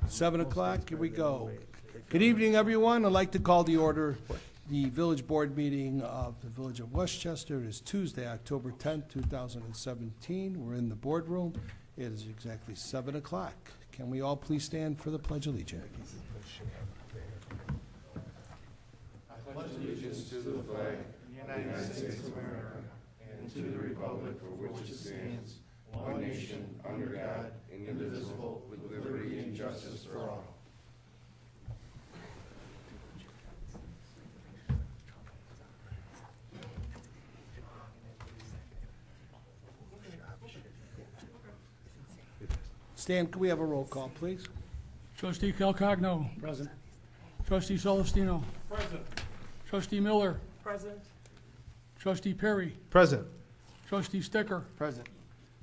7 o'clock, here we go. Good evening, everyone. I'd like to call to order the village board meeting of the Village of Westchester. It is Tuesday, October 10th, 2017. We're in the boardroom. It is exactly 7 o'clock. Can we all please stand for the Pledge of Allegiance? I pledge allegiance to the flag of the United States of America and to the republic for which it stands, one nation, under God, indivisible, with liberty and justice for all. Stan, can we have a roll call, please? Trustee Calcagno. Present. Trustee Celestino. Present. Trustee Miller. Present. Trustee Perry. Present. Trustee Sticker. Present.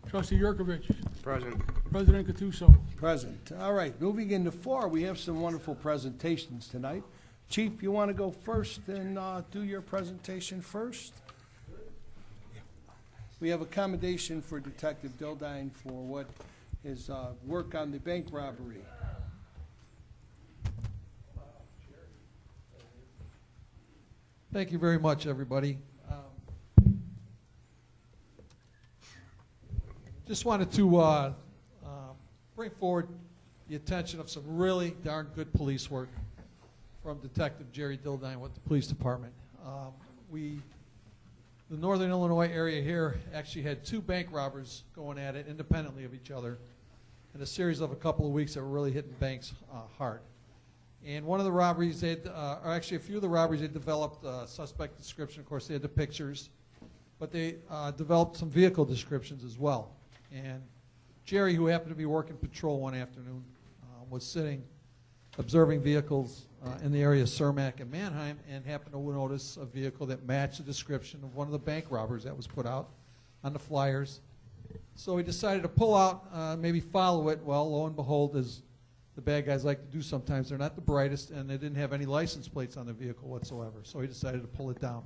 Trustee Yurkovich. Present. President Gattuso. Present. All right, moving into 4, we have some wonderful presentations tonight. Chief, you want to go first and do your presentation first? We have a commendation for Detective Dildine for what his work on the bank robbery. Thank you very much, everybody. Just wanted to bring forward the attention of some really darn good police work from Detective Jerry Dildine with the police department. The Northern Illinois area here actually had 2 bank robbers going at it independently of each other in a series of a couple of weeks that were really hitting banks hard. And one of the robberies, or actually a few of the robberies, they developed a suspect description. Of course, they had the pictures, but they developed some vehicle descriptions as well. And Jerry, who happened to be working patrol one afternoon, was sitting observing vehicles in the area of Cermak and Manheim, and happened to notice a vehicle that matched the description of one of the bank robbers that was put out on the flyers. So he decided to pull out, maybe follow it. Well, lo and behold, as the bad guys like to do sometimes, they're not the brightest, and they didn't have any license plates on the vehicle whatsoever. So he decided to pull it down.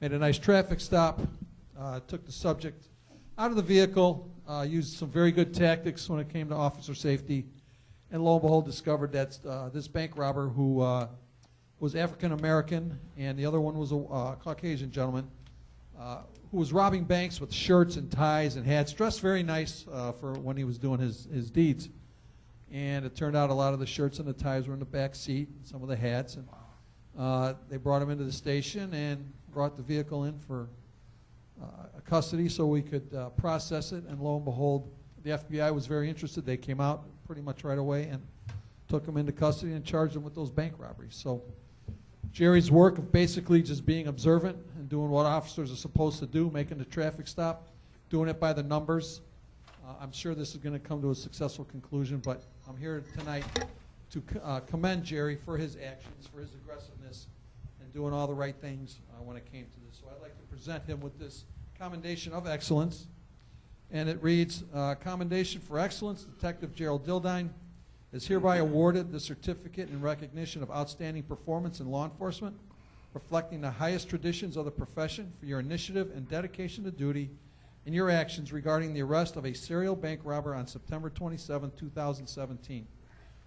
Made a nice traffic stop, took the subject out of the vehicle, used some very good tactics when it came to officer safety, and lo and behold discovered that this bank robber, who was African American, and the other one was a Caucasian gentleman, who was robbing banks with shirts and ties and hats, dressed very nice for when he was doing his deeds. And it turned out a lot of the shirts and the ties were in the back seat, and some of the hats. And they brought him into the station and brought the vehicle in for custody so we could process it. And lo and behold, the FBI was very interested. They came out pretty much right away and took him into custody and charged him with those bank robberies. So Jerry's work of basically just being observant and doing what officers are supposed to do, making the traffic stop, doing it by the numbers. I'm sure this is going to come to a successful conclusion, but I'm here tonight to commend Jerry for his actions, for his aggressiveness, and doing all the right things when it came to this. So I'd like to present him with this commendation of excellence. And it reads, Commendation for Excellence, Detective Gerald Dildine is hereby awarded the certificate in recognition of outstanding performance in law enforcement, reflecting the highest traditions of the profession for your initiative and dedication to duty in your actions regarding the arrest of a serial bank robber on September 27, 2017.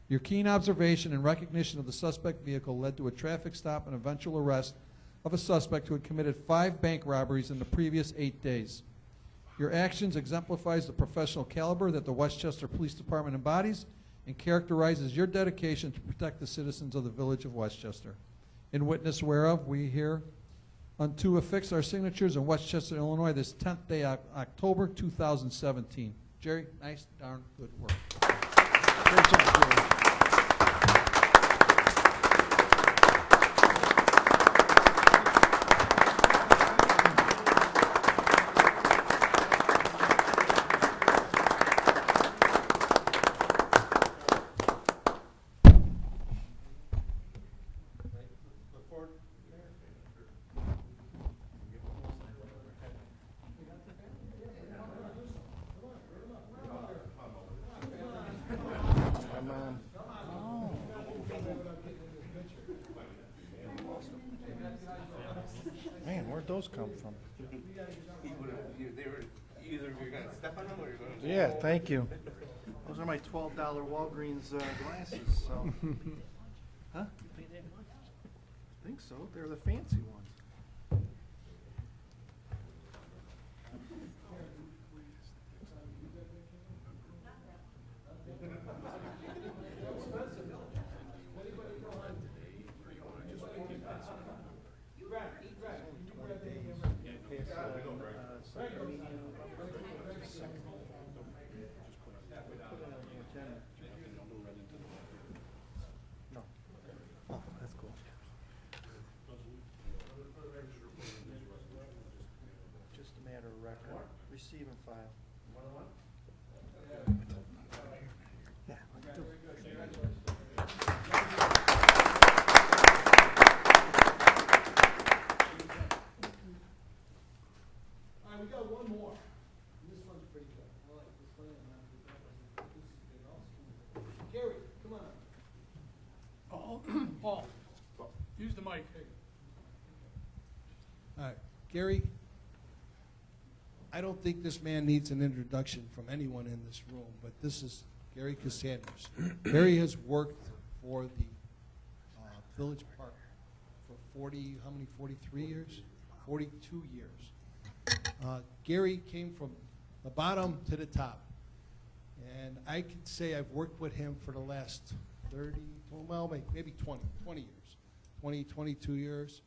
Your keen observation and recognition of the suspect vehicle led to a traffic stop and eventual arrest of a suspect who had committed 5 bank robberies in the previous 8 days. Your actions exemplifies the professional caliber that the Westchester Police Department embodies and characterizes your dedication to protect the citizens of the Village of Westchester. In witness whereof, we here unto affix our signatures in Westchester, Illinois, this 10th day of October 2017. Jerry, nice darn good work. Great job, Jerry. Man, where'd those come from? They were either you're going to step on them or you're going to. Yeah, thank you. Those are my $12 Walgreens glasses, so. Huh? I think so. They're the fancy ones. No. Oh, that's cool. Just a matter of record. Receive and file. Yeah. let's do it. All right, we got one more. This one's pretty good. I like this one. This is good also. Gary, come on up. Paul, use the mic. All right, Gary, I don't think this man needs an introduction from anyone in this room, but this is Gary Cassanders. Gary has worked for the Village Park for 43 years? 42 years. Gary came from the bottom to the top. And I could say I've worked with him for the last 30, well, maybe 20 years, 22 years.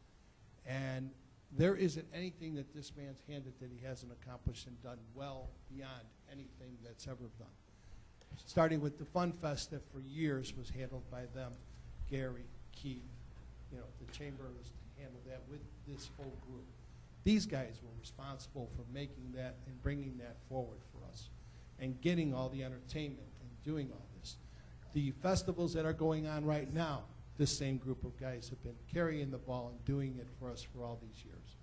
And there isn't anything that this man's handed that he hasn't accomplished and done well beyond anything that's ever done. Starting with the Fun Fest that for years was handled by them, Gary, Keith, the chamber was handled that with this whole group. These guys were responsible for making that and bringing that forward for us and getting all the entertainment and doing all this. The festivals that are going on right now, this same group of guys have been carrying the ball and doing it for us for all these years.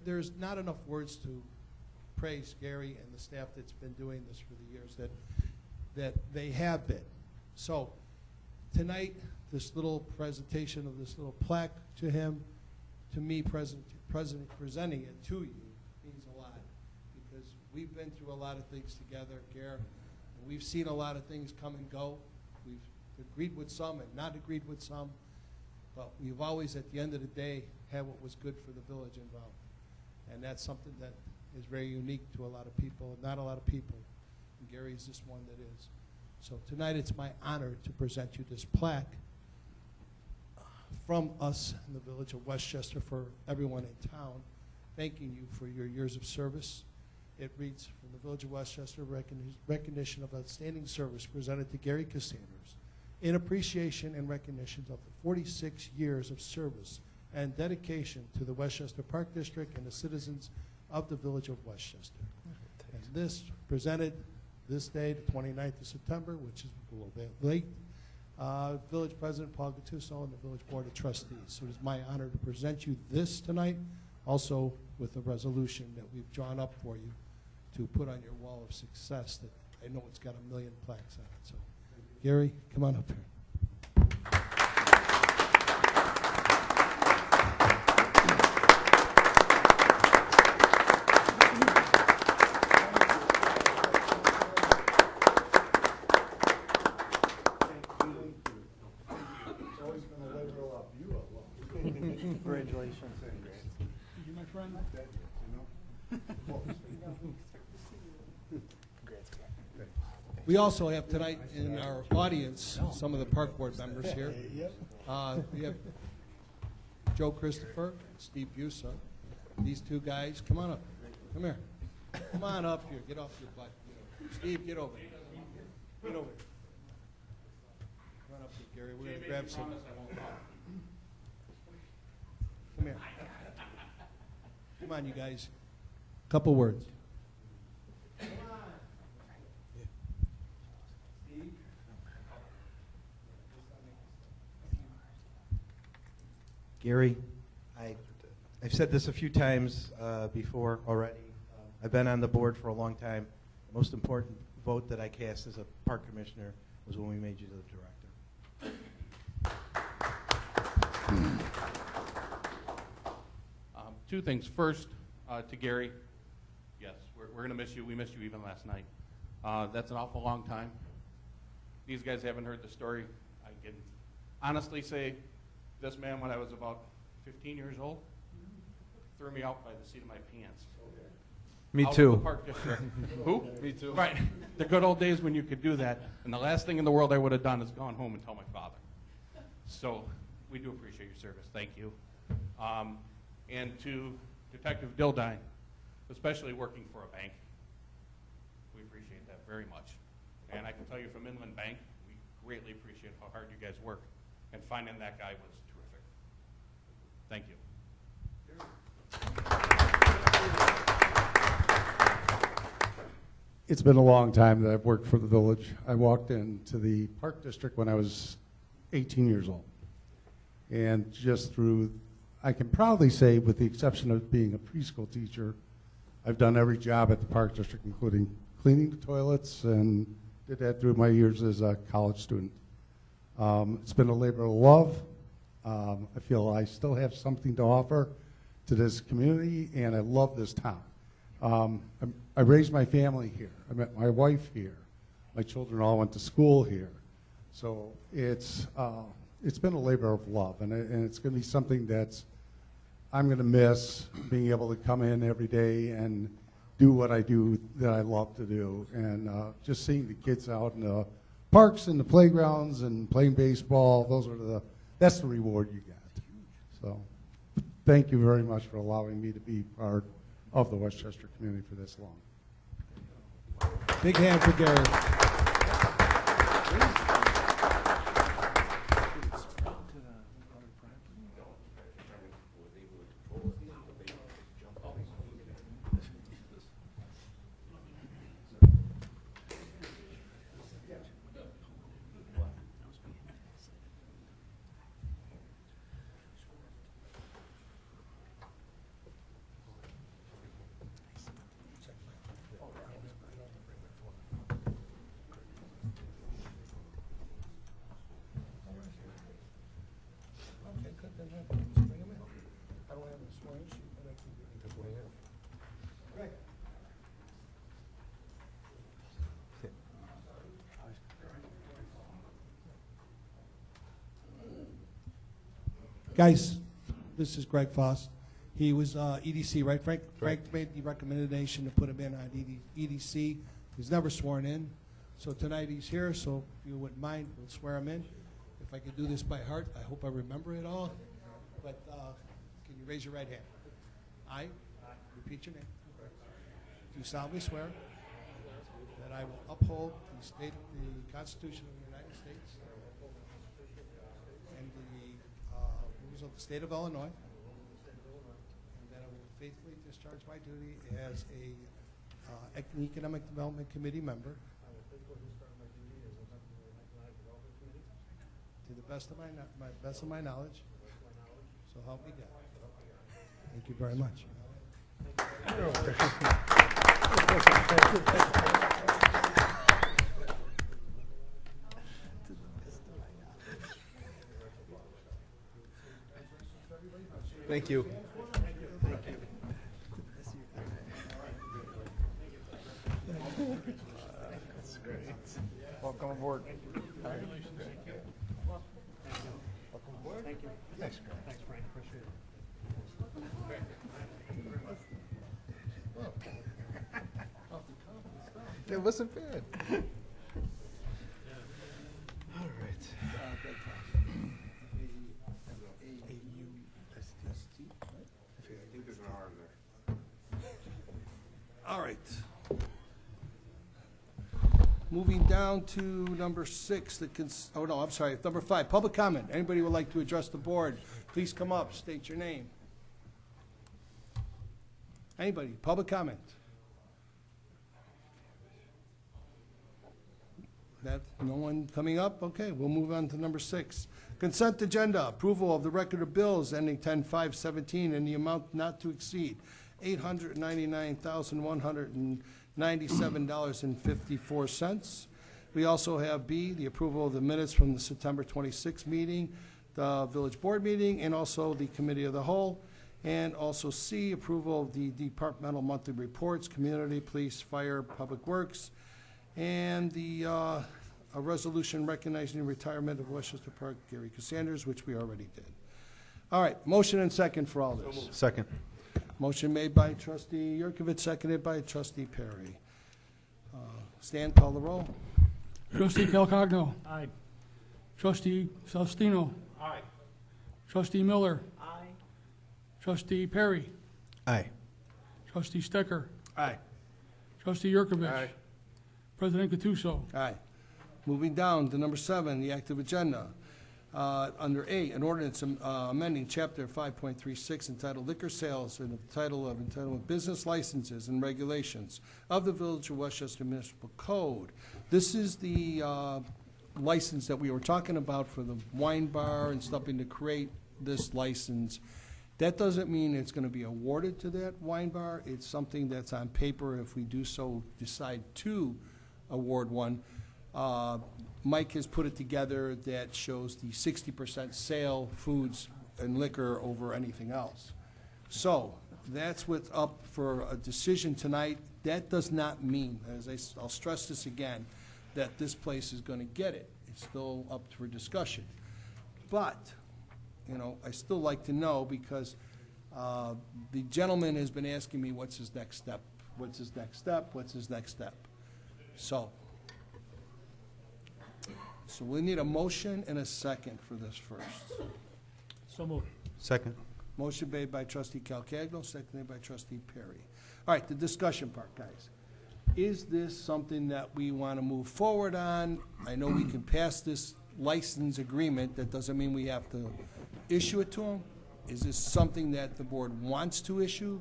There's not enough words to praise Gary and the staff that's been doing this for the years that they have been. So tonight, this little presentation of this little plaque to him, to me, presenting it to you means a lot, because we've been through a lot of things together, Gare, and we've seen a lot of things come and go. We've agreed with some and not agreed with some, but we've always, at the end of the day, had what was good for the village involved. And that's something that is very unique to a lot of people, not a lot of people. And Gary's just one that is. So tonight it's my honor to present you this plaque from us in the village of Westchester for everyone in town, thanking you for your years of service. It reads, from the village of Westchester, recognition of outstanding service presented to Gary Cassanders in appreciation and recognition of the 46 years of service and dedication to the Westchester Park District and the citizens of the village of Westchester. And this presented this day, the 29th of September, which is a little bit late, Village President Paul Gattuso and the Village Board of Trustees. So it is my honor to present you this tonight, also with a resolution that we've drawn up for you to put on your wall of success that I know it's got 1 million plaques on it. So, Gary, come on up here. Congratulations. Thank you, my friend. We also have tonight in our audience some of the park board members here. We have Joe Christopher, Steve Busa. These two guys, come on up. Come here. Come on up here. Get off your butt. Steve, get over here. Get over here. Come on up here, Gary. We're going to grab some. Come here. Come on, you guys. Couple words. Come on. Steve. Gary, I've said this a few times before already. I've been on the board for a long time. The most important vote that I cast as a park commissioner was when we made you the director. Two things. First, to Gary, yes, we're going to miss you. We missed you even last night. That's an awful long time. These guys haven't heard the story. I can honestly say this man, when I was about 15 years old, threw me out by the seat of my pants. Me Out of too. the Park District. Who? Me too. Right. The good old days when you could do that. And the last thing in the world I would have done is gone home and tell my father. So we do appreciate your service. Thank you. And to Detective Dildine, especially working for a bank, we appreciate that very much. And I can tell you from Inland Bank, we greatly appreciate how hard you guys work. And finding that guy was terrific. Thank you. It's been a long time that I've worked for the village. I walked into the Park District when I was 18 years old. And just through, I can proudly say, with the exception of being a preschool teacher, I've done every job at the Park District, including cleaning the toilets, and did that through my years as a college student. It's been a labor of love. I feel I still have something to offer to this community, and I love this town. I raised my family here. I met my wife here. My children all went to school here. So it's been a labor of love, and it's going to be something I'm going to miss, being able to come in every day and do what I do that I love to do, and just seeing the kids out in the parks and the playgrounds and playing baseball. That's the reward you get. So thank you very much for allowing me to be part of the Westchester community for this long. Big hand for Gary. Guys, this is Greg Foss. He was EDC, right, Frank? Frank made the recommendation to put him in on EDC. He's never sworn in. So tonight he's here, so if you wouldn't mind, we'll swear him in. If I could do this by heart, I hope I remember it all. But can you raise your right hand? I, repeat your name. Do solemnly swear that I will uphold the Constitution of the United States and the rules of the state of Illinois, and that I will faithfully discharge my duty as an Economic Development Committee member to the best of my knowledge. So help me God. Thank you very much. Thank you. That's great. Welcome aboard. Congratulations. Welcome aboard. Thank you. Thanks, Frank. Thanks, Frank. Appreciate it. That wasn't bad. All right. All right. Moving down to number 6, number 5, public comment. Anybody would like to address the board, please come up, state your name. Anybody, public comment? No one coming up? Okay, we'll move on to number 6. Consent agenda, approval of the record of bills ending 10/5/17 in the amount not to exceed $899,197.54. We also have B, the approval of the minutes from the September 26th meeting, the village board meeting, and also the committee of the whole. And also C, approval of the departmental monthly reports, community, police, fire, public works, And a resolution recognizing the retirement of Westchester Park Gary Cassanders, which we already did. All right, motion and second for all this. Second. Motion made by trustee Yurkovich, seconded by trustee Perry. Stan, call the roll. Trustee Calcagno. Aye. Trustee Celestino. Aye. Trustee Miller. Aye. Trustee Perry. Aye. Trustee Stecker. Aye. Trustee Yurkovich. Aye. President Katuso. Aye. Moving down to number 7, the active agenda. Under A, an ordinance amending Chapter 5.36 entitled Liquor Sales and the title of entitled Business Licenses and Regulations of the Village of Westchester Municipal Code. This is the license that we were talking about for the wine bar and something to create this license. That doesn't mean it's going to be awarded to that wine bar. It's something that's on paper if we do so decide to award one. Mike has put it together that shows the 60% sale, foods and liquor over anything else. So that's what's up for a decision tonight. That does not mean, I'll stress this again, that this place is going to get it. It's still up for discussion. But, you know, I still like to know because the gentleman has been asking me what's his next step, what's his next step, what's his next step. So we need a motion and a second for this first. So moved. Second. Motion made by trustee Calcagno, seconded by trustee Perry. All right, the discussion part, guys. Is this something that we want to move forward on? I know we can pass this license agreement. That doesn't mean we have to issue it to them. Is this something that the board wants to issue?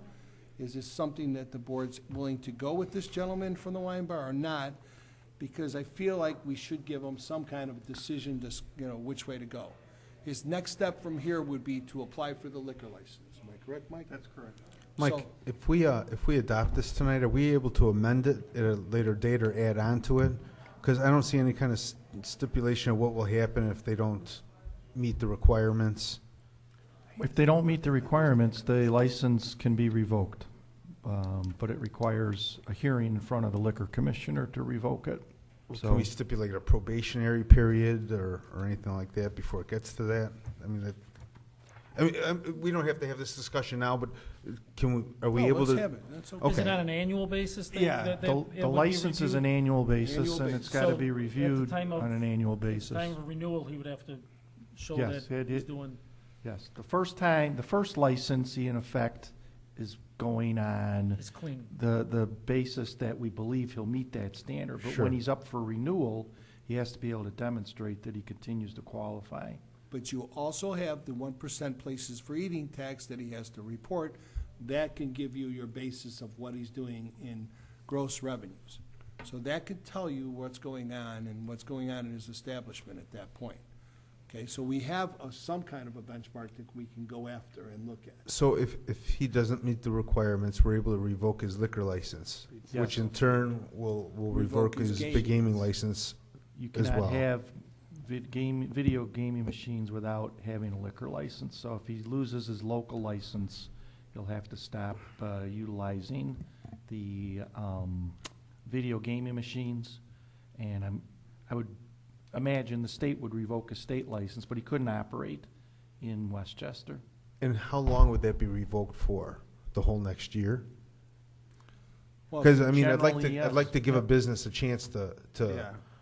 Is this something that the board's willing to go with this gentleman from the wine bar or not? Because I feel like we should give him some kind of decision to, you know, which way to go. His next step from here would be to apply for the liquor license. Am I correct, Mike? That's correct. Mike, So- if we adopt this tonight, are we able to amend it at a later date or add on to it? Because I don't see any kind of stipulation of what will happen if they don't meet the requirements. If they don't meet the requirements, the license can be revoked. But it requires a hearing in front of the liquor commissioner to revoke it. Can we stipulate a probationary period or anything like that before it gets to that? I mean, we don't have to have this discussion now, but are we No, able to? let's have it. That's okay. Is it on an annual basis? Yeah, The license is an annual basis, Annual and it's basis. got to So, be at the reviewed time of- on an annual At the basis. time of renewal, he would have to show Yes, that he's it- doing, Yes, the first licensee in effect is going on it's clean. the basis that we believe he'll meet that standard. But Sure. when he's up for renewal, he has to be able to demonstrate that he continues to qualify. But you also have the 1% places for eating tax that he has to report. That can give you your basis of what he's doing in gross revenues. So that could tell you what's going on and what's going on in his establishment at that point. Okay, so we have some kind of a benchmark that we can go after and look at. So if he doesn't meet the requirements, we're able to revoke his liquor license, which in turn will revoke his big gaming license. You As cannot well. have video gaming machines without having a liquor license. So if he loses his local license, he'll have to stop utilizing the video gaming machines. And I would imagine the state would revoke a state license, but he couldn't operate in Westchester. And how long would that be revoked for? The whole next year? Well, Because I mean, Generally, I'd like to give a yes. business a chance to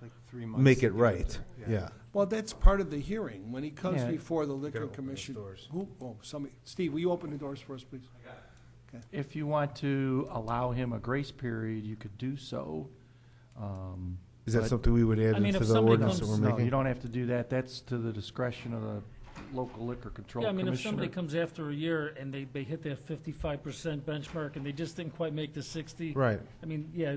Like 3 months. make to it get right. there. Yeah. Well, that's part of the hearing. When he comes Yeah. before the liquor Gotta open those commission. doors. Steve, will you open the doors for us, please? If you want to allow him a grace period, you could do so. Is that But- something we would add I mean, into if the somebody ordinance that comes- we're No, making? you don't have to do that. That's to the discretion of the local liquor control Yeah, I mean, if commissioner. somebody comes after a year and they hit that 55% benchmark and they just didn't quite make the 60, Right. I mean, yeah,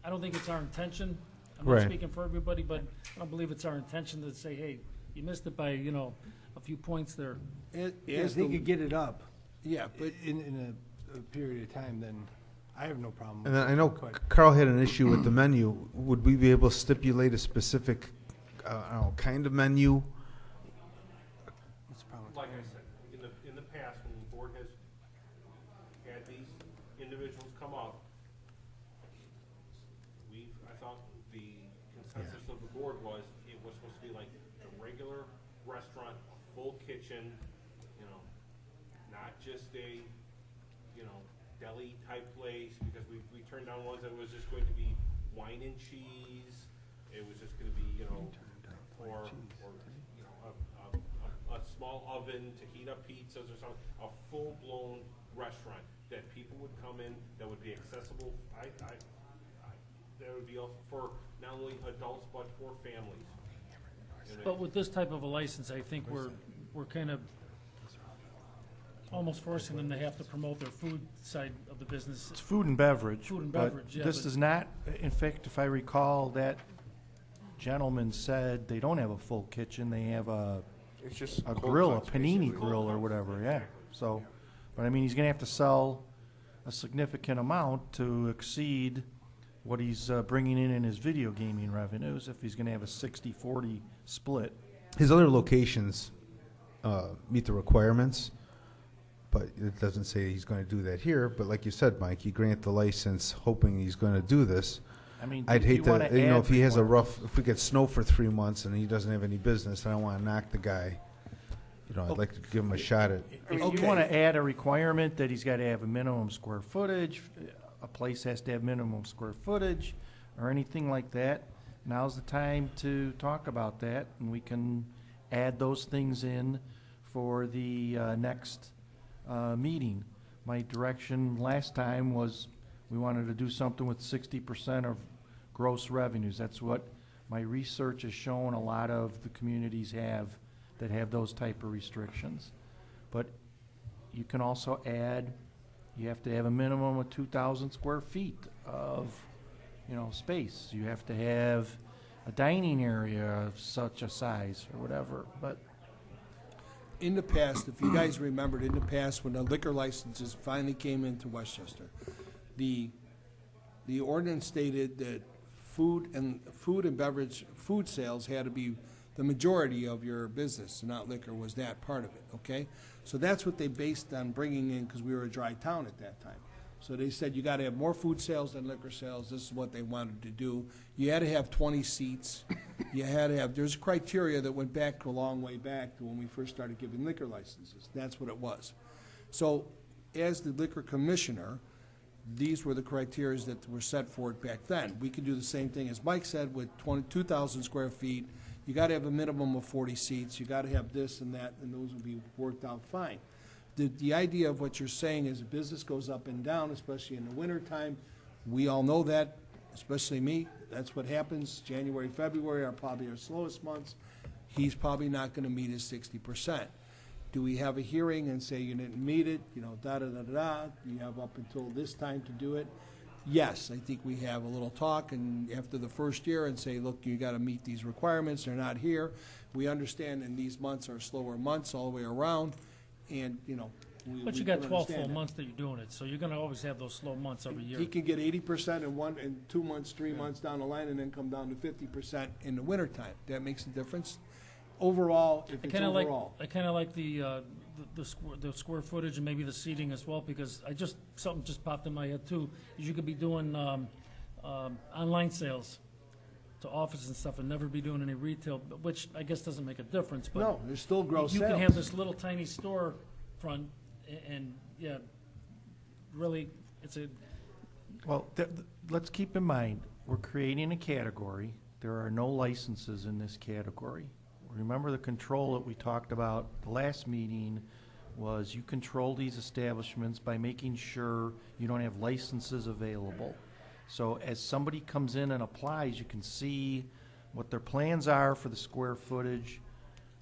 I don't think it's our intention. I'm not Right. speaking for everybody, but I don't believe it's our intention to say, hey, you missed it by, a few points there. As If they the- could get it up Yeah, but in a period of time, then I have no problem. And with then I it, know but- Carl had an issue with the menu. Would we be able to stipulate a specific, I don't know, kind of menu? What's the problem? Like I said, in the past, when the board has had these individuals come up, we board was, it was supposed to be like a regular restaurant, a full kitchen, you know, not just a, you know, deli type place, because we turned down ones that was just going to be wine and cheese. It was just gonna be, you know, or you know, a small oven to heat up pizzas or something, a full-blown restaurant that people would come in, that would be accessible. That would be also for not only adults, but for families. But with this type of a license, I think we're kind of almost forcing them to have to promote their food side of the business. It's food and beverage. Food and but beverage, yeah, This but- does not, in fact, if I recall, that gentleman said they don't have a full kitchen, they have a It's just a cold grill, a cuts, panini basically. grill or whatever, yeah. So, but I mean, he's gonna have to sell a significant amount to exceed what he's bringing in his video gaming revenues, if he's gonna have a 60-40 split. His other locations meet the requirements, but it doesn't say he's going to do that here. But like you said, Mike, you grant the license hoping he's going to do this. I mean, I'd do you hate to, wanna you know, add if he has a requirements? rough, if we get snow for 3 months and he doesn't have any business, I don't want to knock the guy. You know, I'd like to give him a shot at. If Okay. you want to add a requirement that he's got to have a minimum square footage, a place has to have minimum square footage, or anything like that, now's the time to talk about that, and we can add those things in for the next meeting. My direction last time was we wanted to do something with 60% of gross revenues. That's what my research has shown a lot of the communities have that have those type of restrictions. But you can also add, you have to have a minimum of 2,000 square feet of, you know, space. You have to have a dining area of such a size or whatever, but In the past, if you guys remembered, in the past, when the liquor licenses finally came into Westchester, the ordinance stated that food and beverage, food sales had to be the majority of your business, not liquor was that part of it, okay? So that's what they based on bringing in, because we were a dry town at that time. So they said you gotta have more food sales than liquor sales, this is what they wanted to do. You had to have 20 seats, you had to have, there's criteria that went back a long way back to when we first started giving liquor licenses, that's what it was. So, as the liquor commissioner, these were the criteria that were set for it back then. We could do the same thing, as Mike said, with 22,000 square feet, you gotta have a minimum of 40 seats, you gotta have this and that, and those would be worked out fine. The idea of what you're saying is business goes up and down, especially in the wintertime. We all know that, especially me. That's what happens. January, February are probably our slowest months. He's probably not gonna meet his 60%. Do we have a hearing and say you didn't meet it, you know, da-da-da-da-da, you have up until this time to do it? Yes, I think we have a little talk and after the first year and say, look, you gotta meet these requirements, they're not here. We understand in these months are slower months all the way around. And, you know, But you got 12 full months that you're doing it, so you're gonna always have those slow months every year. He can get 80% in 2 months, 3 months down the line, and then come down to 50% in the wintertime. That makes a difference. Overall, if it's overall. I kinda like the square footage and maybe the seating as well, because something just popped in my head too, is you could be doing, online sales to office and stuff and never be doing any retail, which I guess doesn't make a difference, but. No, there's still gross You sales. can have this little tiny store front and, yeah, really, it's a, well, let's keep in mind, we're creating a category. There are no licenses in this category. Remember the control that we talked about the last meeting was you control these establishments by making sure you don't have licenses available. So as somebody comes in and applies, you can see what their plans are for the square footage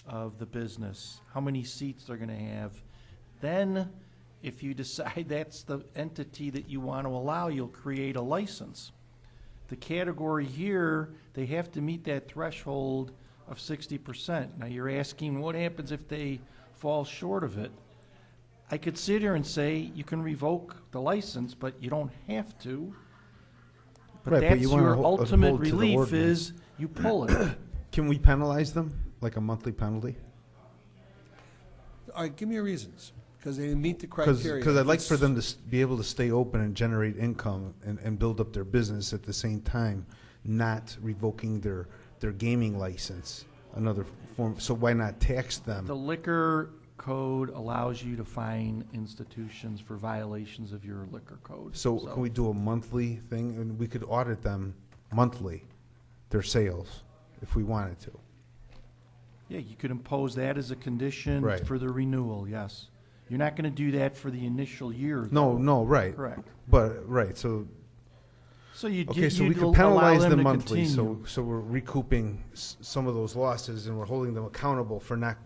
of the business, how many seats they're gonna have. Then, if you decide that's the entity that you want to allow, you'll create a license. The category here, they have to meet that threshold of 60%. Now, you're asking what happens if they fall short of it. I could sit here and say you can revoke the license, but you don't have to. But Right, but that's you wanna your hold ultimate to the relief ordinance. is you pull it. Can we penalize them, like a monthly penalty? All right, give me your reasons, because they didn't meet the criteria. Because I'd like It's- for them to be able to stay open and generate income and build up their business at the same time, not revoking their their gaming license, another form, so why not tax them? The liquor code allows you to fine institutions for violations of your liquor code. So can we do a monthly thing, and we could audit them monthly, their sales, if we wanted to? Yeah, you could impose that as a condition Right. for the renewal, yes. You're not gonna do that for the initial year. No, though. no, right. Correct. But, right, so, So you'd okay, so we you'd could allow penalize them them to monthly, continue. so we're recouping some of those losses, and we're holding them accountable for not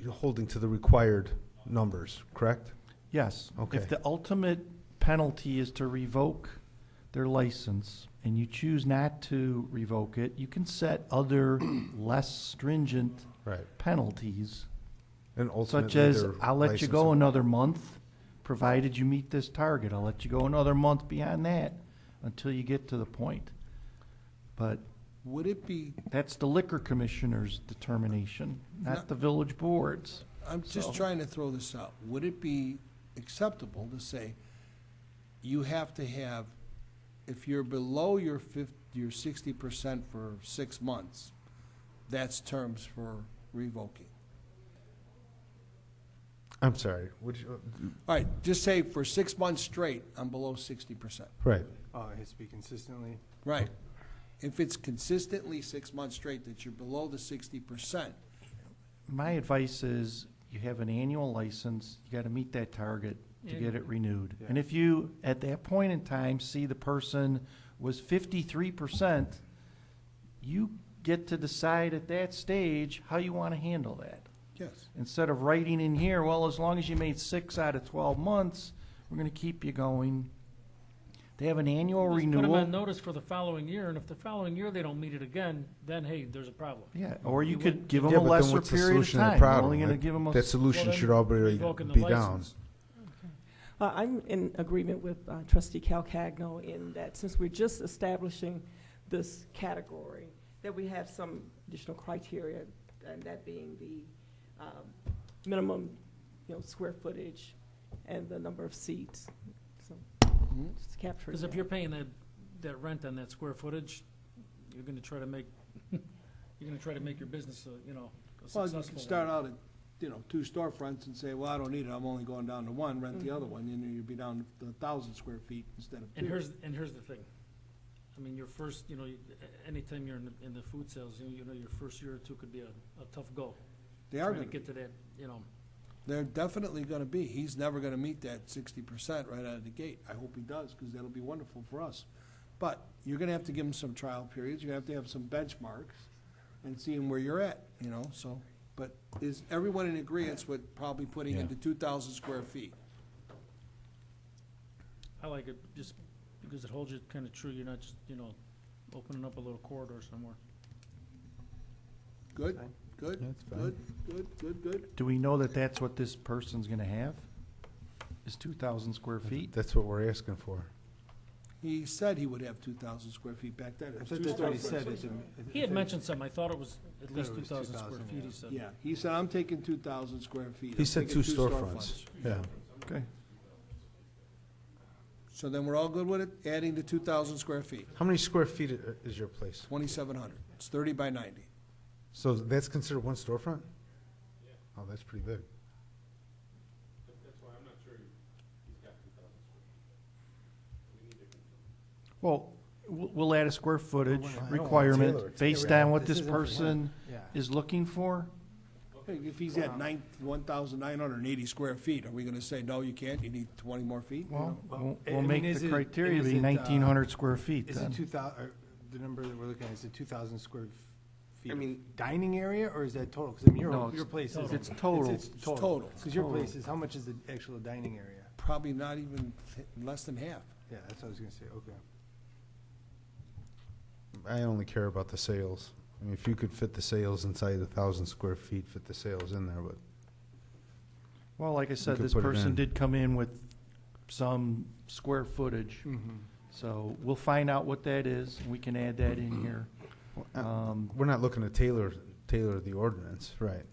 holding to the required numbers, correct? Yes. Okay. If the ultimate penalty is to revoke their license, and you choose not to revoke it, you can set other less stringent Right. penalties, And ultimately, such as, their I'll let you license- go another month, provided you meet this target. I'll let you go another month beyond that until you get to the point. But Would it be, that's the liquor commissioner's determination, No. not the village board's. I'm just So- trying to throw this out, would it be acceptable to say, you have to have, if you're below your 60% for 6 months, that's terms for revoking? I'm sorry, All right, just say for 6 months straight, I'm below 60%. right. Oh, it has to be consistently. Right. If it's consistently 6 months straight that you're below the 60%, My advice is, you have an annual license, you gotta meet that target to get it renewed. Yeah. And if you, at that point in time, see the person was 53%, you get to decide at that stage how you wanna handle that. yes. Instead of writing in here, well, as long as you made 6 out of 12 months, we're gonna keep you going. They have an annual Just put them on renewal. notice for the following year, and if the following year they don't meet it again, then hey, there's a problem. Yeah, or you You could would- give them Yeah, a but then lesser what's the period of solution to the time. We're problem? only gonna give them a That solution Well, then should already revoking the be down. license. I'm in agreement with trustee Calcagno in that since we're just establishing this category, that we have some additional criteria, and that being the minimum, square footage and the number of seats. So just capture Because if that. you're paying that rent on that square footage, you're gonna try to make, your business, a Well, successful you can start one. out at, 2 storefronts and say, well, I don't need it, I'm only going down to 1, rent the other one, and you'd be down to 1,000 square feet instead of 2. And here's the thing. I mean, your first, anytime you're in the food sales, your first year or two could be a tough go. They are Trying gonna to get to that, They're definitely gonna be. He's never gonna meet that 60% right out of the gate. I hope he does, because that'll be wonderful for us. But you're gonna have to give him some trial periods, you're gonna have to have some benchmarks, and seeing where you're at, so. But is everyone in agreeance with probably putting Yeah. into 2,000 square feet? I like it just because it holds you kind of true. You're not just, opening up a little corridor somewhere. Good, Fine. good, That's fine. good. Do we know that that's what this person's gonna have? Is 2,000 square feet? That's what we're asking for. He said he would have 2,000 square feet back then. It I was thought two that's what he storefronts. said. He had mentioned something. I thought it was at thought least it was 2,000 square 2,000, feet, yeah. he said. Yeah, he said, I'm taking 2,000 square feet. He I'm said taking 2 storefronts. Yeah. Okay. So then we're all good with it, adding the 2,000 square feet, How many square feet is your place? 2,700. It's 30 by 90. So that's considered one storefront? Oh, that's pretty big. Well, we'll add a square footage I don't wanna requirement tailor it to based everyone. on what This this isn't for him. person Yeah. is looking for. Hey, if he's at 1,980 square feet, are we gonna say, no, you can't, you need 20 more feet? Well, Well, I we'll mean, make is the it- criteria is be it, 1,900 square feet Is it then. 2,000, the number that we're looking at, is it 2,000 square feet? I mean- Dining area, or is that total? Because I mean, No, your place is. it's total. It's total. total. Because your Total. place is, how much is the actual dining area? Probably not even, less than half. Yeah, that's what I was gonna say, okay. I only care about the sales. I mean, if you could fit the sales inside 1,000 square feet, fit the sales in there, but Well, like I said, could this put it person in. did come in with some square footage. So we'll find out what that is, and we can add that in here. we're not looking to tailor the ordinance, right?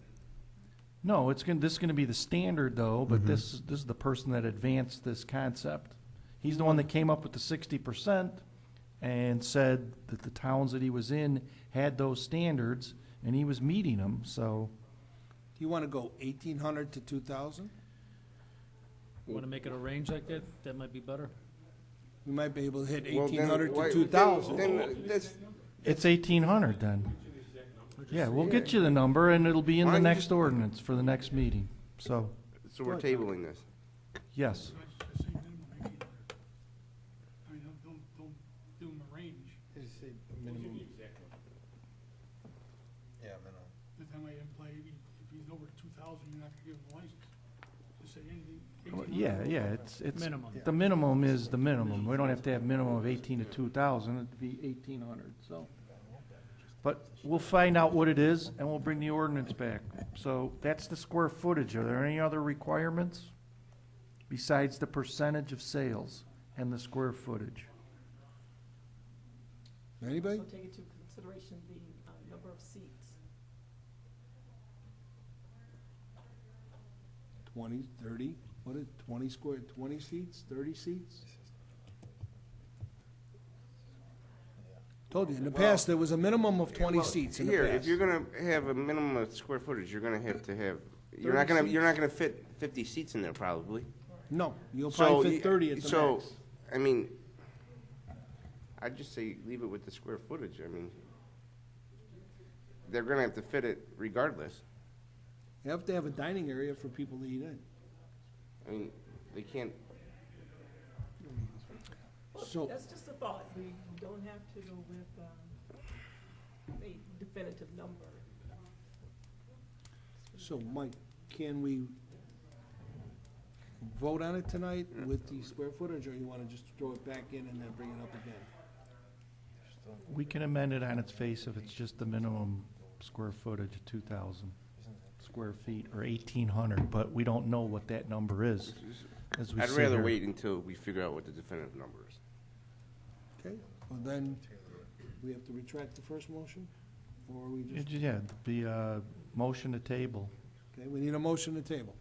No, this is gonna be the standard though, but Mhm. this is the person that advanced this concept. He's the one that came up with the 60%, and said that the towns that he was in had those standards, and he was meeting them, so. Do you want to go 1,800 to 2,000? Want to make it a range like that? That might be better. We might be able to hit Well, then 1,800 why- to 2,000. Then that's, It's 1,800 then. Yeah, we'll get you the number, and it'll be in Why the don't you next ordinance for the next meeting, so, so we're tabling this. yes. I mean, don't give them a range. Yeah, minimum. That might imply if he's over 2,000, you're not gonna give him a license. Just say anything. Well, yeah, it's, Minimum. the minimum is the minimum. We don't have to have minimum of 18 to 2,000, it'd be 1,800, so. But we'll find out what it is, and we'll bring the ordinance back. So that's the square footage. Are there any other requirements besides the percentage of sales and the square footage? Anybody? So take into consideration the number of seats. 20, 30, what is, 20 square, 20 seats, 30 seats? Told you, in the past, there was a minimum of 20 Well, seats in the Here, past. if you're gonna have a minimum of square footage, you're gonna have to have, 30 you're not gonna fit 50 seats in there probably. No, you'll So probably y- fit 30 at the so, max. I mean, I'd just say leave it with the square footage. I mean, they're gonna have to fit it regardless. You have to have a dining area for people to eat in. I mean, they can't, So, That's just a thought. We don't have to go with a definitive number. so Mike, can we vote on it tonight with the square footage, or you want to just throw it back in and then bring it up again? We can amend it on its face if it's just the minimum square footage of 2,000 square feet or 1,800, but we don't know what that number is. As we I'd sit rather here. wait until we figure out what the definitive number is. Okay, well then, we have to retract the first motion, or we just, Yeah, the motion to table. okay, we need a motion to table.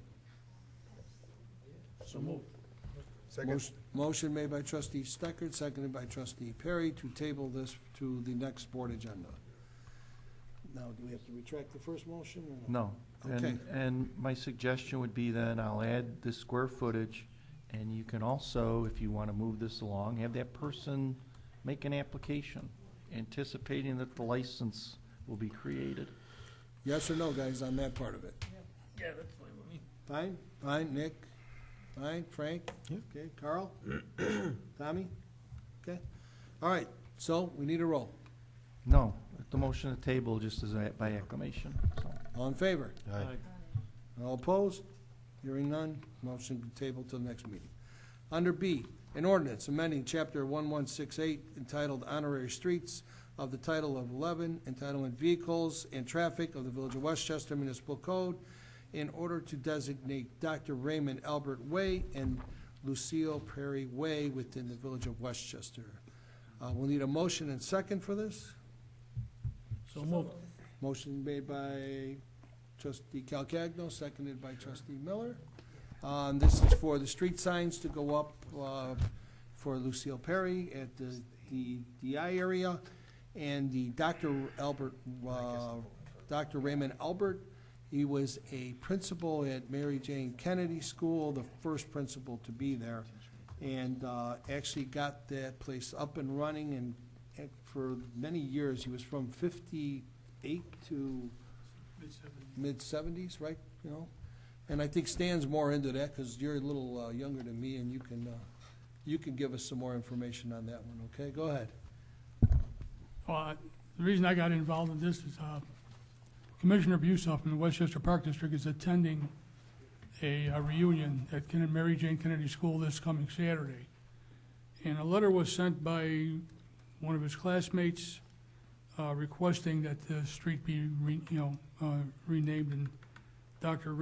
So moved. Motion made by trustee Stecker, seconded by trustee Perry to table this to the next board agenda. Now, do we have to retract the first motion or no? No. Okay. And my suggestion would be then I'll add the square footage, and you can also, if you want to move this along, have that person make an application, anticipating that the license will be created. Yes or no, guys, on that part of it? Yeah, that's fine with me. Fine, fine, Nick? Fine, Frank? Okay, Carl? Tommy? Okay, all right, so we need a roll. No, the motion to table just is by acclamation, so. All in favor? Aye. All opposed? Hearing none, motion to table till the next meeting. Under B, an ordinance amending Chapter 1168 entitled Honorary Streets of the Title of 11, entitlement Vehicles and Traffic of the Village of Westchester Municipal Code in order to designate Dr. Raymond Albert Way and Lucille Perry Way within the Village of Westchester. We'll need a motion and second for this. So moved. Motion made by trustee Calcagno, seconded by trustee Miller. This is for the street signs to go up for Lucille Perry at the DI area, and the Dr. Raymond Albert. He was a principal at Mary Jane Kennedy School, the first principal to be there, and actually got that place up and running, and for many years, he was from 58 to mid-70s, right, you know? And I think Stan's more into that, because you're a little younger than me, and you can give us some more information on that one, okay? Go ahead. The reason I got involved in this is Commissioner Busoff in the Westchester Park District is attending a reunion at Mary Jane Kennedy School this coming Saturday. And a letter was sent by one of his classmates requesting that the street be renamed in Dr.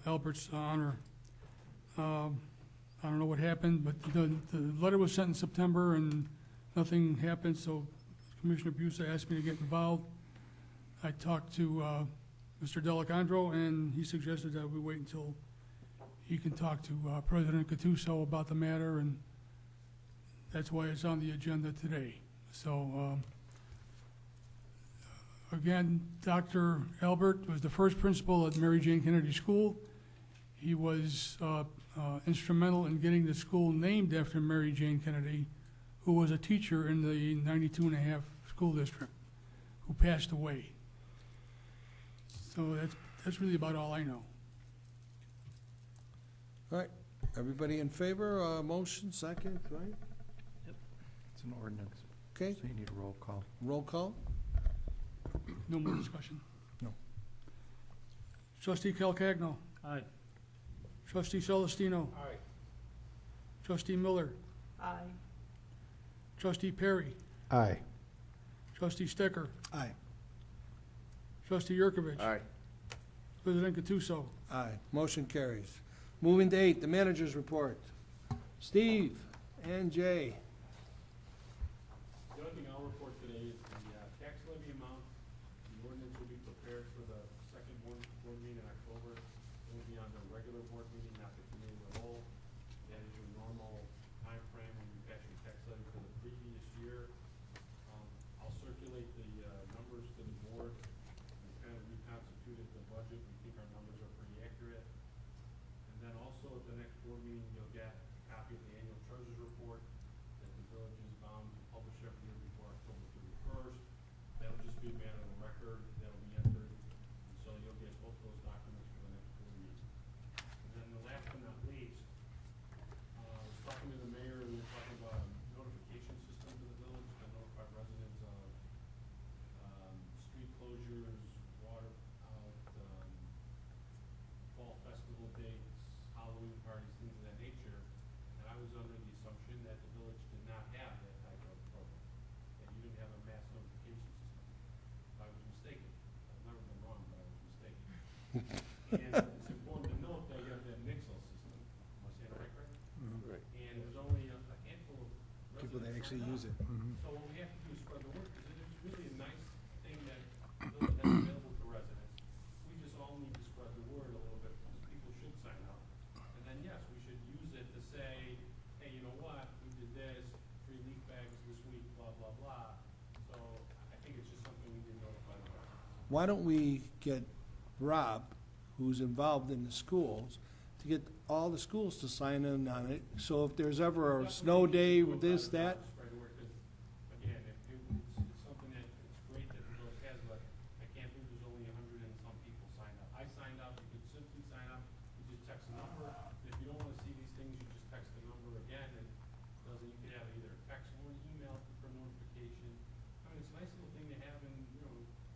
Albert's honor. I don't know what happened, but the letter was sent in September and nothing happened, so Commissioner Busa asked me to get involved. I talked to Mr. Delicandro, and he suggested that we wait until he can talk to President Gattuso about the matter, and that's why it's on the agenda today. So, again, Dr. Albert was the first principal at Mary Jane Kennedy School. He was instrumental in getting the school named after Mary Jane Kennedy, who was a teacher in the 92.5 school district, who passed away. So that's really about all I know. All right, everybody in favor, motion, second, right? It's an ordinance, Okay, so you need a roll call. roll call? No more discussion. No. Trustee Calcagno. Aye. Trustee Celestino. Aye. Trustee Miller. Aye. Trustee Perry. Aye. Trustee Stecker. Aye. Trustee Yurkovich. Aye. President Katuso. Aye, motion carries. Moving to 8, the manager's report. Steve and Jay. The only thing I'll report today is the tax levy amount. The ordinance will be prepared for the second board meeting in October. It will be on the regular board meeting, not the committee of the whole. That is your normal timeframe when you pass your tax levy for the previous year. I'll circulate the numbers to the board. We kind of reconstituted the budget. We think our numbers are pretty accurate. And then also at the next board meeting, you'll get a copy of the annual treasurer's report that the village is bound to publish every year before October 31st. That'll just be a matter of record. That'll be entered. And so you'll get both those documents for the next board meeting. And then the last but not least, I was talking to the mayor, and we were talking about a notification system to the village to notify residents of street closures, water out, fall festival dates, Halloween parties, things of that nature. And I was under the assumption that the village did not have that type of program, that you didn't have a mass notification system. I was mistaken. I've never been wrong, but I was mistaken. And it's important to note that you have that Nixle system. Am I saying it right, Craig? Right. And there's only a handful of People that residents actually signed use up. it. So what we have to do is spread the word, because it is really a nice thing that the village has available to residents. We just all need to spread the word a little bit, because people should sign up. And then, yes, we should use it to say, hey, you know what, we did this, free leaf bags this week, blah, blah, blah. So I think it's just something we need to notify the residents. Why don't we get Rob, who's involved in the schools, to get all the schools to sign in on it? So if there's ever a snow day, with this, that, Spread the word, 'cause, again, it's something that, it's great that the village has, but I can't believe there's only 100 and some people signed up. I signed up, you could simply sign up, you just text a number. If you don't wanna see these things, you just text the number again, and you could have either text or an email for notification. I mean, it's a nice little thing to have, and,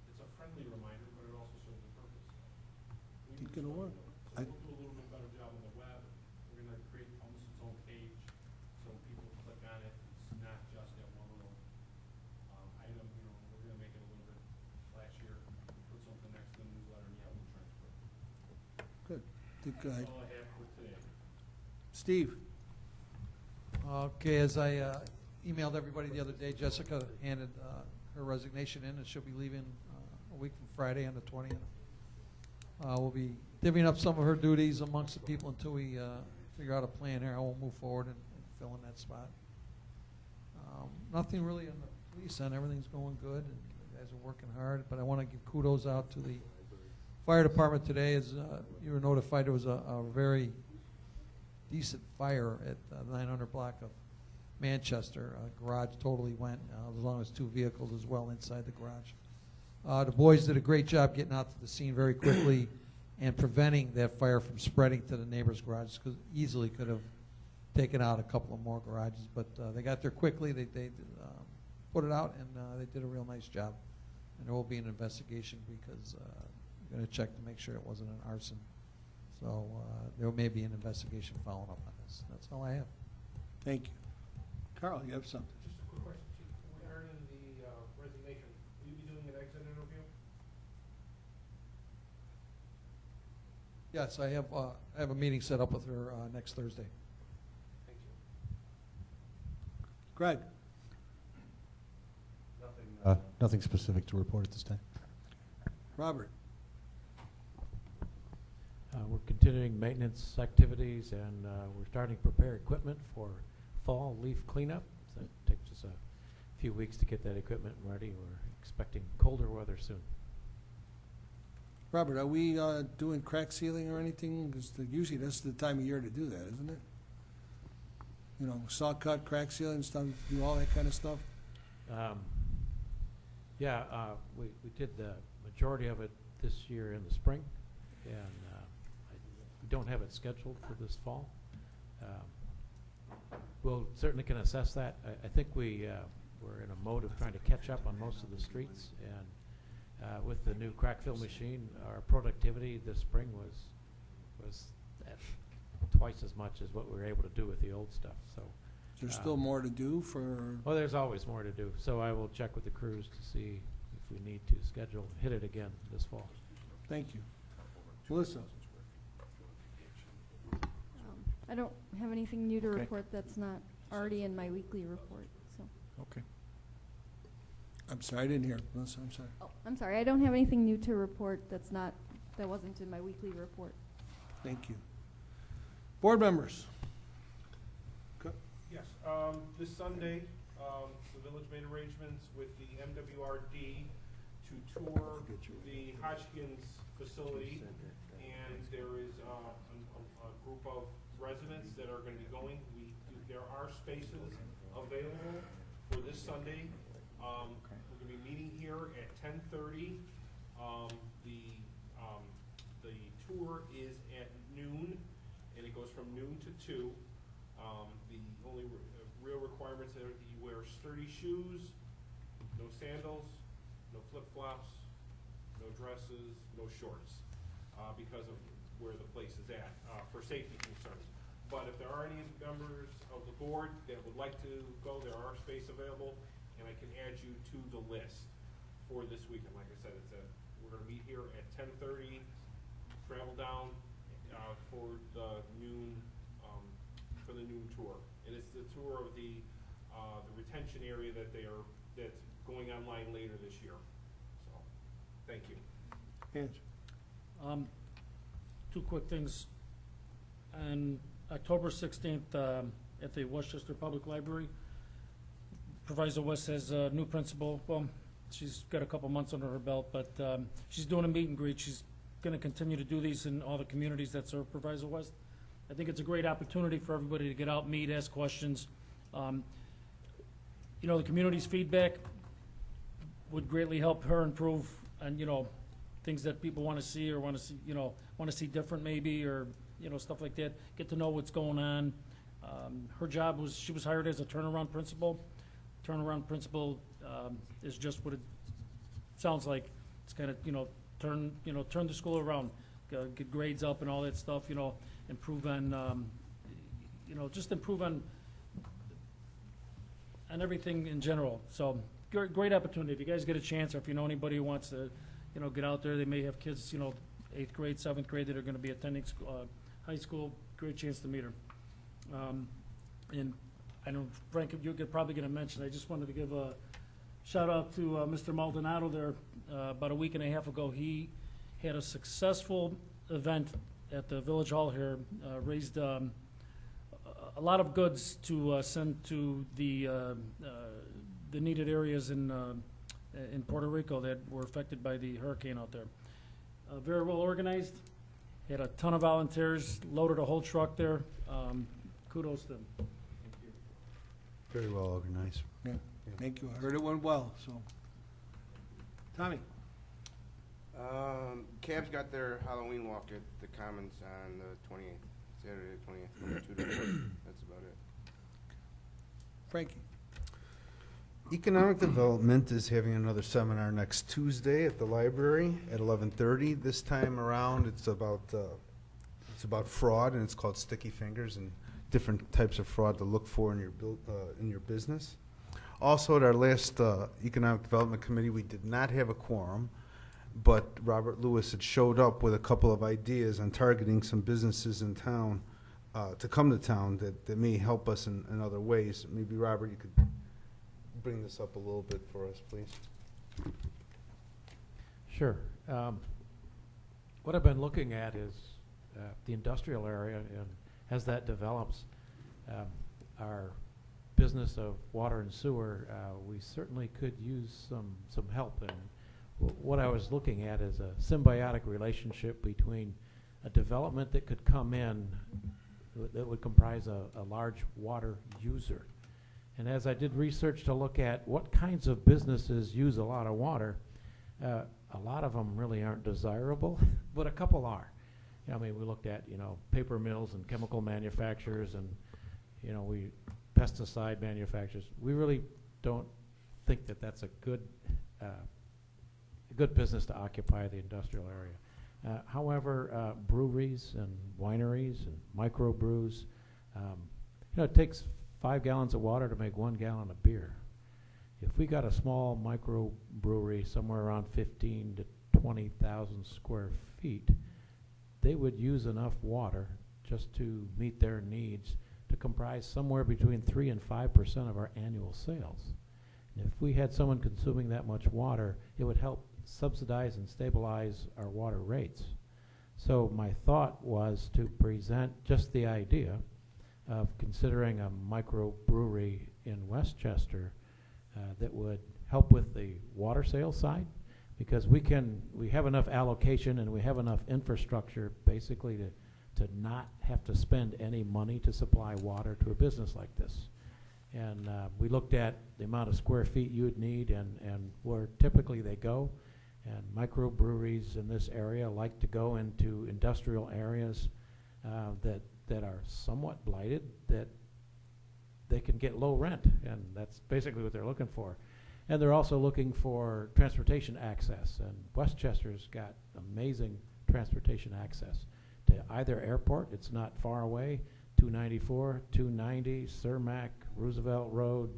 it's a friendly reminder, but it also serves a purpose. We Think can it'll spread work. the word. So we'll do a little bit better job on the web. We're gonna create almost its own page, so people click on it, it's not just that one little, item, we're gonna make it a little bit flashier, put something next to the newsletter, and yeah, we'll transfer it. good. Think, That's all I have for today. Steve? Okay, as I emailed everybody the other day, Jessica handed her resignation in, and she'll be leaving a week from Friday on the 20th. We'll be divvying up some of her duties amongst the people until we figure out a plan here. I will move forward and fill in that spot. Nothing really on the police end. Everything's going good, and the guys are working hard. But I want to give kudos out to the fire department today. As you were notified, there was a very decent fire at the 900 block of Manchester. Garage totally went, as long as 2 vehicles as well inside the garage. The boys did a great job getting out to the scene very quickly and preventing that fire from spreading to the neighbors' garages, because easily could have taken out a couple of more garages. But they got there quickly. They put it out, and they did a real nice job. And there will be an investigation, because we're going to check to make sure it wasn't an arson. So there may be an investigation following up on this. That's all I have. Thank you. Carl, you have something? Just a quick question, Chief. Regarding the resignation, will you be doing an exit interview? Yes, I have a meeting set up with her next Thursday. Thank you. Greg? Nothing specific to report at this time. Robert? We're continuing maintenance activities, and we're starting to prepare equipment for fall leaf cleanup. So it takes us a few weeks to get that equipment ready. We're expecting colder weather soon. Robert, are we doing crack sealing or anything? Because usually that's the time of year to do that, isn't it? You know, saw cut, crack sealing, stuff, do all that kind of stuff? Yeah, we did the majority of it this year in the spring, and we don't have it scheduled for this fall. We'll certainly can assess that. I think we're in a mode of trying to catch up on most of the streets, and with the new crack fill machine, our productivity this spring was at twice as much as what we were able to do with the old stuff. So There's still more to do for, well, there's always more to do. So I will check with the crews to see if we need to hit it again this fall. thank you. Melissa? I don't have anything new to Okay. report that's not already in my weekly report, so. Okay. I'm sorry, I didn't hear. Melissa, I'm sorry. Oh, I'm sorry, I don't have anything new to report that wasn't in my weekly report. Thank you. Board members? Yes, this Sunday, the village made arrangements with the MWRD to tour the Hodgkins facility, and there is a group of residents that are going to be going. There are spaces available for this Sunday. We're going to be meeting here at 10:30. The tour is at noon, and it goes from noon to 2. The only real requirements are that you wear sturdy shoes, no sandals, no flip-flops, no dresses, no shorts, because of where the place is at, for safety concerns. But if there are any members of the board that would like to go, there are space available, and I can add you to the list for this weekend. Like I said, we're going to meet here at 10:30, travel down for the noon tour, and it's the tour of the retention area that's going online later this year. So, thank you. Ange? Two quick things. On October 16th, at the Westchester Public Library, Provisor West has a new principal. Well, she's got a couple months under her belt, but she's doing a meet and greet. She's going to continue to do these in all the communities that serve Provisor West. I think it's a great opportunity for everybody to get out, meet, ask questions. You know, the community's feedback would greatly help her improve on, you know, things that people want to see or want to see different maybe, or, you know, stuff like that. Get to know what's going on. Her job was, she was hired as a turnaround principal. Turnaround principal is just what it sounds like. It's kind of, turn the school around, get grades up and all that stuff, improve on, just improve on everything in general. So great opportunity. If you guys get a chance, or if you know anybody who wants to, get out there, they may have kids, 8th grade, 7th grade that are going to be attending high school. Great chance to meet her. And I know, Frank, you're probably going to mention, I just wanted to give a shout out to Mr. Maldonado there. About a week and a half ago, he had a successful event at the Village Hall here, raised a lot of goods to send to the needed areas in Puerto Rico that were affected by the hurricane out there. Very well organized, had a ton of volunteers, loaded a whole truck there. Kudos to them. Very well organized. Yeah, thank you. I heard it went well, so. Tommy? Cabs got their Halloween walk at the Commons on the 28th, Saturday the 20th, from 2 to 4. That's about it. Frankie? Economic Development is having another seminar next Tuesday at the library at 11:30. This time around, it's about fraud, and it's called Sticky Fingers, and different types of fraud to look for in your business. Also, at our last Economic Development Committee, we did not have a quorum, but Robert Lewis had showed up with a couple of ideas on targeting some businesses in town to come to town that may help us in other ways. Maybe, Robert, you could bring this up a little bit for us, please. Sure. What I've been looking at is the industrial area, and as that develops, our business of water and sewer, we certainly could use some help. And what I was looking at is a symbiotic relationship between a development that could come in that would comprise a large water user. And as I did research to look at what kinds of businesses use a lot of water, a lot of them really aren't desirable, but a couple are. I mean, we looked at, paper mills and chemical manufacturers and, pesticide manufacturers. We really don't think that that's a good business to occupy the industrial area. However, breweries and wineries and microbrews, it takes 5 gallons of water to make 1 gallon of beer. If we got a small microbrewery somewhere around 15 to 20,000 square feet, they would use enough water just to meet their needs to comprise somewhere between 3 and 5% of our annual sales. And if we had someone consuming that much water, it would help subsidize and stabilize our water rates. So my thought was to present just the idea of considering a microbrewery in Westchester that would help with the water sales side, because we have enough allocation and we have enough infrastructure basically to not have to spend any money to supply water to a business like this. And we looked at the amount of square feet you would need and where typically they go. And microbreweries in this area like to go into industrial areas that are somewhat blighted, that they can get low rent, and that's basically what they're looking for. And they're also looking for transportation access, and Westchester's got amazing transportation access to either airport. It's not far away, 294, 290, Cermak, Roosevelt Road,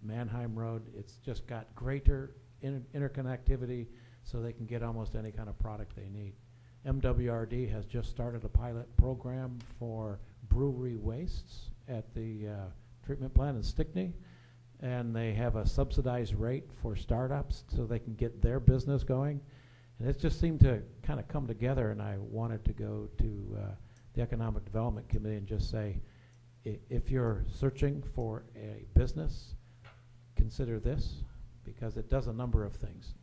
Mannheim Road. It's just got greater interconnectivity so they can get almost any kind of product they need. MWRD has just started a pilot program for brewery wastes at the treatment plant in Stickney, and they have a subsidized rate for startups so they can get their business going. And it just seemed to kind of come together, and I wanted to go to the Economic Development Committee and just say, if you're searching for a business, consider this, because it does a number of things.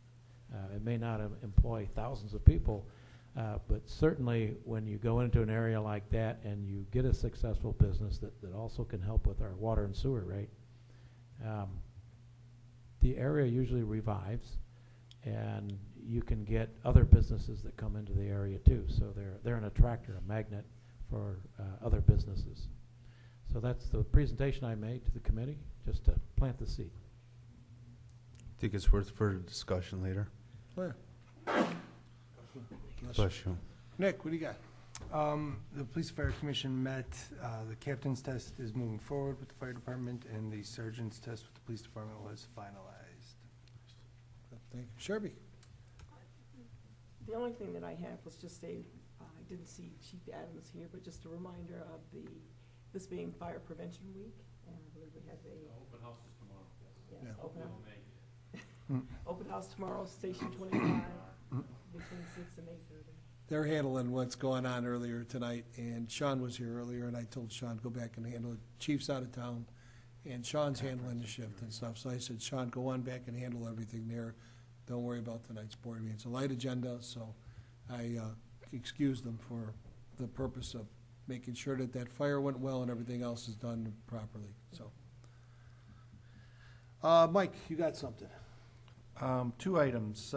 It may not employ thousands of people, but certainly when you go into an area like that and you get a successful business that also can help with our water and sewer rate, the area usually revives, and you can get other businesses that come into the area too. So they're an attractor, a magnet for other businesses. So that's the presentation I made to the committee, just to plant the seed. Think it's worth further discussion later. Claire. Bless you. Nick, what do you got? The Police Fire Commission met. The captain's test is moving forward with the fire department, and the sergeant's test with the police department was finalized. Thank you. Sherby. The only thing that I have was just I didn't see Chief Adams here, but just a reminder of this being Fire Prevention Week, and I believe we have Open house is tomorrow. Yes, Yeah, open hopefully house. we'll make it. Open house tomorrow, Station 25, between 6 and 8:30. They're handling what's going on earlier tonight, and Sean was here earlier, and I told Sean, go back and handle it. Chief's out of town, and Sean's handling the shift and stuff. So I said, Sean, go on back and handle everything there. Don't worry about tonight's board meeting. It's a light agenda, so I excused them for the purpose of making sure that that fire went well and everything else is done properly. So, Mike, you got something? 2 items.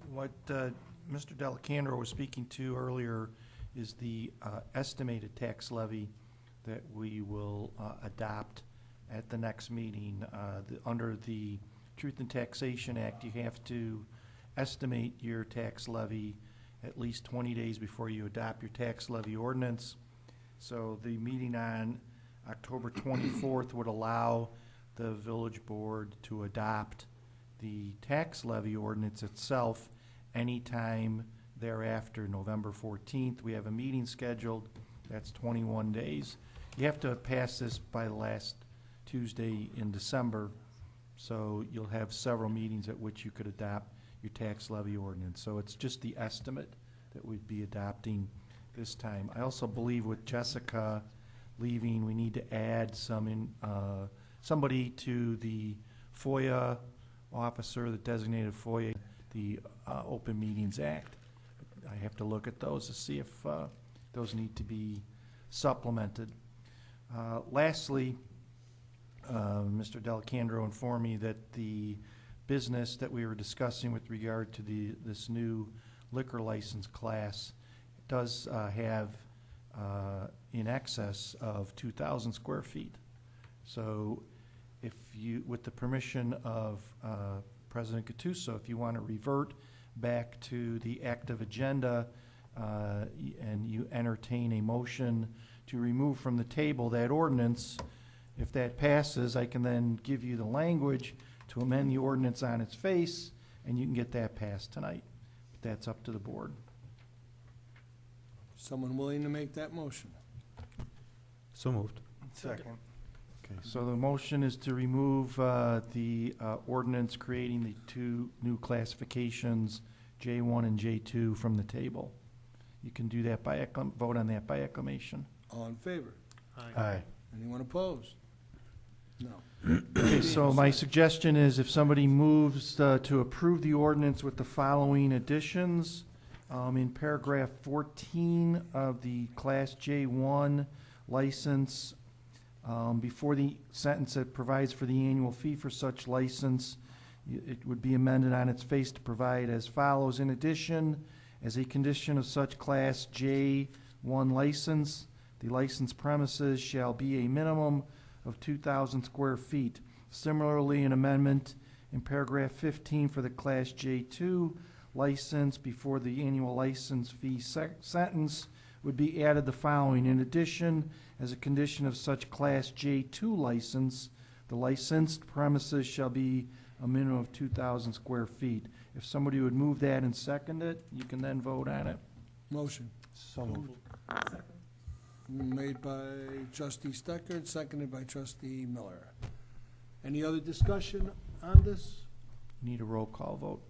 What Mr. Delacandro was speaking to earlier is the estimated tax levy that we will adopt at the next meeting. Under the Truth in Taxation Act, you have to estimate your tax levy at least 20 days before you adopt your tax levy ordinance. So the meeting on October 24th would allow the village board to adopt the tax levy ordinance itself anytime thereafter. November 14th, we have a meeting scheduled. That's 21 days. You have to pass this by the last Tuesday in December, so you'll have several meetings at which you could adopt your tax levy ordinance. So it's just the estimate that we'd be adopting this time. I also believe with Jessica leaving, we need to add somebody to the FOIA officer, the designated FOIA, the Open Meetings Act. I have to look at those to see if those need to be supplemented. Lastly, Mr. Delacandro informed me that the business that we were discussing with regard to this new liquor license class does have in excess of 2,000 square feet. So if you, with the permission of President Gattuso, if you want to revert back to the active agenda and you entertain a motion to remove from the table that ordinance, if that passes, I can then give you the language to amend the ordinance on its face, and you can get that passed tonight. But that's up to the board. Someone willing to make that motion? So moved. Second. Okay, so the motion is to remove the ordinance creating the two new classifications, J1 and J2, from the table. You can do that by vote on that by acclamation. All in favor? Aye. Anyone opposed? No. Okay, so my suggestion is if somebody moves to approve the ordinance with the following additions, in paragraph 14 of the Class J1 license, before the sentence that provides for the annual fee for such license, it would be amended on its face to provide as follows. In addition, as a condition of such Class J1 license, the licensed premises shall be a minimum of 2,000 square feet. Similarly, an amendment in paragraph 15 for the Class J2 license before the annual license fee sentence would be added the following. In addition, as a condition of such Class J2 license, the licensed premises shall be a minimum of 2,000 square feet. If somebody would move that and second it, you can then vote on it. Motion. So moved. Made by trustee Stecker, seconded by trustee Miller. Any other discussion on this? Need a roll call vote.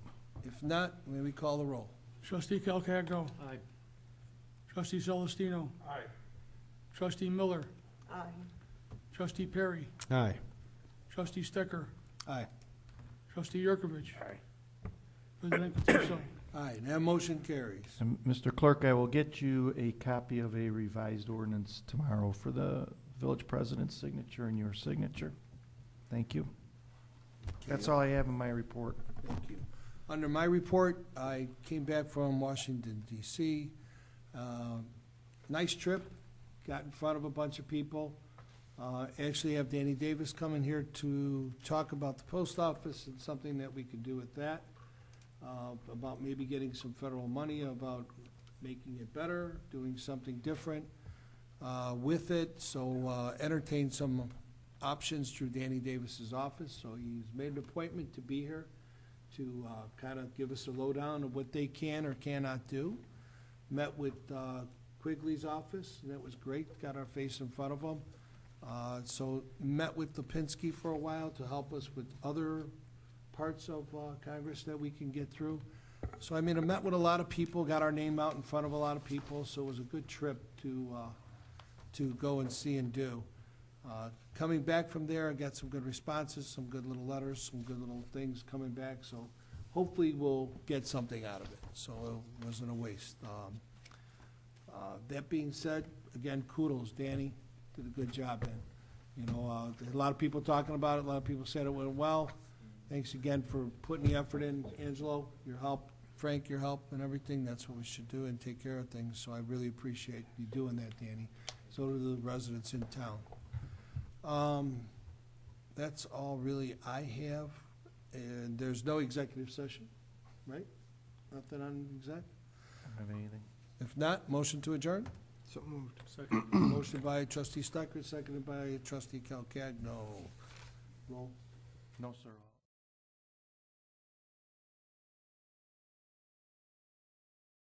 If not, may we call the roll? Trustee Calcagno. Aye. Trustee Celestino. Aye. Trustee Miller. Aye. Trustee Perry. Aye. Trustee Stecker. Aye. Trustee Yurkovich. Aye. President Gattuso. Aye, and that motion carries. And Mr. Clerk, I will get you a copy of a revised ordinance tomorrow for the village president's signature and your signature. Thank you. That's all I have in my report. Thank you. Under my report, I came back from Washington, D.C. Nice trip. Got in front of a bunch of people. Actually have Danny Davis coming here to talk about the post office and something that we could do with that. About maybe getting some federal money, about making it better, doing something different with it. So entertain some options through Danny Davis's office. So he's made an appointment to be here to kind of give us a lowdown of what they can or cannot do. Met with Quigley's office, and that was great. Got our face in front of them. So met with Lipinski for a while to help us with other parts of Congress that we can get through. So I mean, I met with a lot of people, got our name out in front of a lot of people, so it was a good trip to go and see and do. Coming back from there, I got some good responses, some good little letters, some good little things coming back, so hopefully we'll get something out of it, so it wasn't a waste. That being said, again, kudos, Danny, did a good job, man. You know, there's a lot of people talking about it, a lot of people said it went well. Thanks again for putting the effort in, Angelo, your help, Frank, your help and everything. That's what we should do and take care of things. So I really appreciate you doing that, Danny. So do the residents in town. That's all really I have. And there's no executive session, right? Nothing on exec? I don't have anything. If not, motion to adjourn? So moved. Second. Motion by trustee Stucker, seconded by trustee Calcagno. Roll. No, sir.